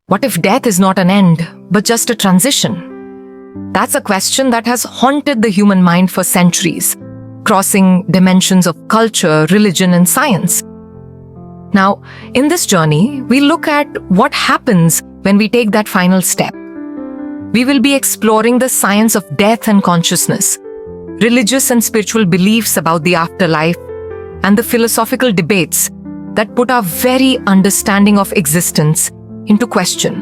What if death is not an end, but just a transition? That's a question that has haunted the human mind for centuries, crossing dimensions of culture, religion, and science. Now, in this journey, we look at what happens when we take that final step. We will be exploring the science of death and consciousness, religious and spiritual beliefs about the afterlife, and the philosophical debates that put our very understanding of existence into question.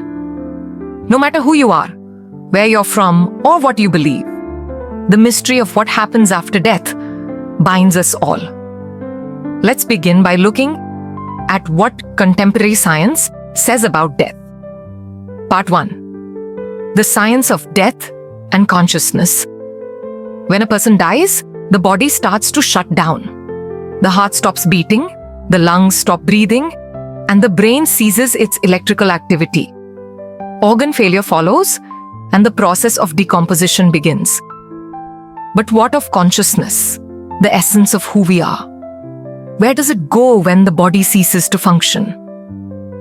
No matter who you are, where you're from, or what you believe, the mystery of what happens after death binds us all. Let's begin by looking at what contemporary science says about death. Part 1. The science of death and consciousness. When a person dies, the body starts to shut down. The heart stops beating, the lungs stop breathing, and the brain ceases its electrical activity. Organ failure follows, and the process of decomposition begins. But what of consciousness, the essence of who we are? Where does it go when the body ceases to function?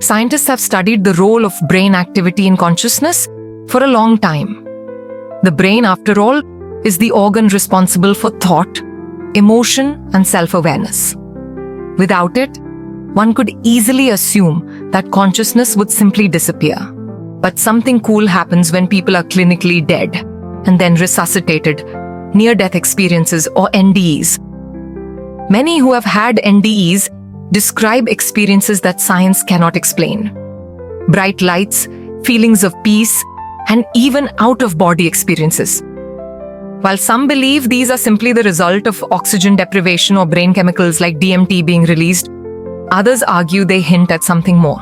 Scientists have studied the role of brain activity in consciousness for a long time. The brain, after all, is the organ responsible for thought, emotion, and self-awareness. Without it, one could easily assume that consciousness would simply disappear. But something cool happens when people are clinically dead and then resuscitated, near-death experiences or NDEs. Many who have had NDEs describe experiences that science cannot explain. Bright lights, feelings of peace, and even out-of-body experiences. While some believe these are simply the result of oxygen deprivation or brain chemicals like DMT being released, others argue they hint at something more.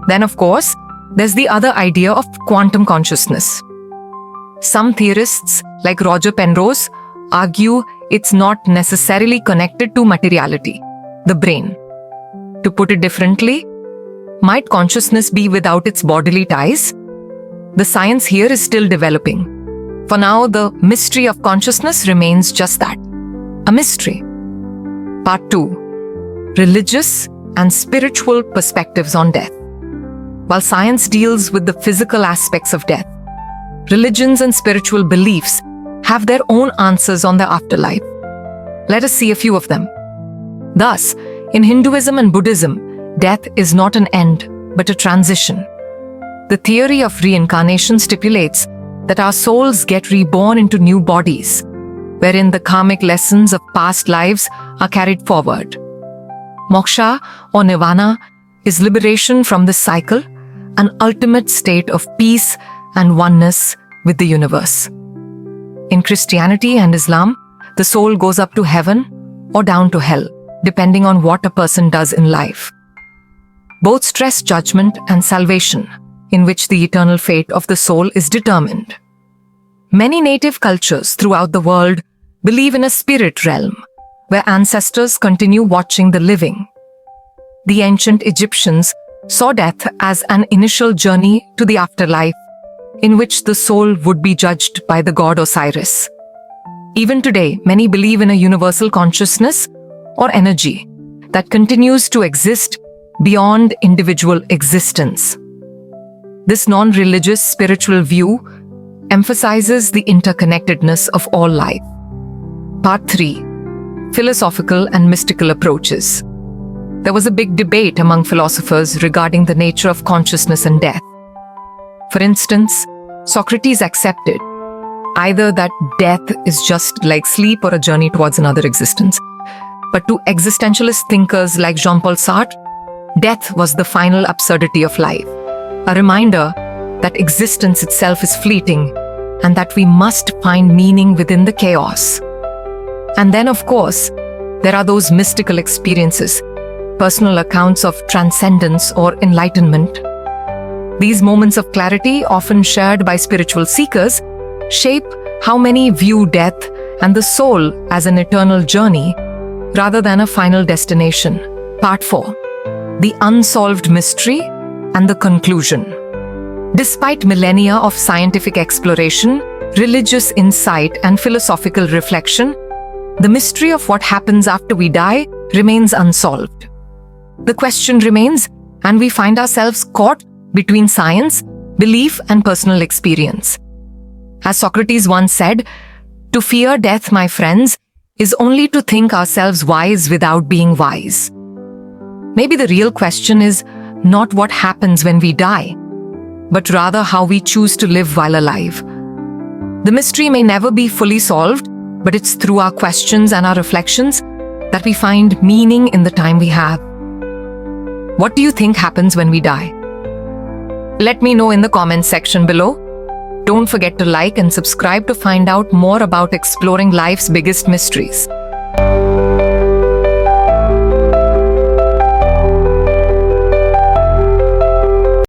Then, of course, there's the other idea of quantum consciousness. Some theorists, like Roger Penrose, argue it's not necessarily connected to materiality, the brain. To put it differently, might consciousness be without its bodily ties? The science here is still developing. For now, the mystery of consciousness remains just that, a mystery. Part 2. Religious and spiritual perspectives on death. While science deals with the physical aspects of death, religions and spiritual beliefs have their own answers on the afterlife. Let us see a few of them. Thus, in Hinduism and Buddhism, death is not an end, but a transition. The theory of reincarnation stipulates that our souls get reborn into new bodies, wherein the karmic lessons of past lives are carried forward. Moksha or nirvana is liberation from this cycle, an ultimate state of peace and oneness with the universe. In Christianity and Islam, the soul goes up to heaven or down to hell, depending on what a person does in life. Both stress judgment and salvation, in which the eternal fate of the soul is determined. Many native cultures throughout the world believe in a spirit realm, where ancestors continue watching the living. The ancient Egyptians saw death as an initial journey to the afterlife, in which the soul would be judged by the god Osiris. Even today, many believe in a universal consciousness or energy that continues to exist beyond individual existence. This non-religious spiritual view emphasizes the interconnectedness of all life. Part 3. Philosophical and mystical approaches. There was a big debate among philosophers regarding the nature of consciousness and death. For instance, Socrates accepted either that death is just like sleep or a journey towards another existence. But to existentialist thinkers like Jean-Paul Sartre, death was the final absurdity of life, a reminder that existence itself is fleeting and that we must find meaning within the chaos. And then, of course, there are those mystical experiences, personal accounts of transcendence or enlightenment. These moments of clarity, often shared by spiritual seekers, shape how many view death and the soul as an eternal journey rather than a final destination. Part 4. The unsolved mystery and the conclusion. Despite millennia of scientific exploration, religious insight, and philosophical reflection, the mystery of what happens after we die remains unsolved. The question remains, and we find ourselves caught between science, belief, and personal experience. As Socrates once said, "To fear death, my friends, is only to think ourselves wise without being wise." Maybe the real question is not what happens when we die, but rather how we choose to live while alive. The mystery may never be fully solved, but it's through our questions and our reflections that we find meaning in the time we have. What do you think happens when we die? Let me know in the comments section below. Don't forget to like and subscribe to find out more about exploring life's biggest mysteries.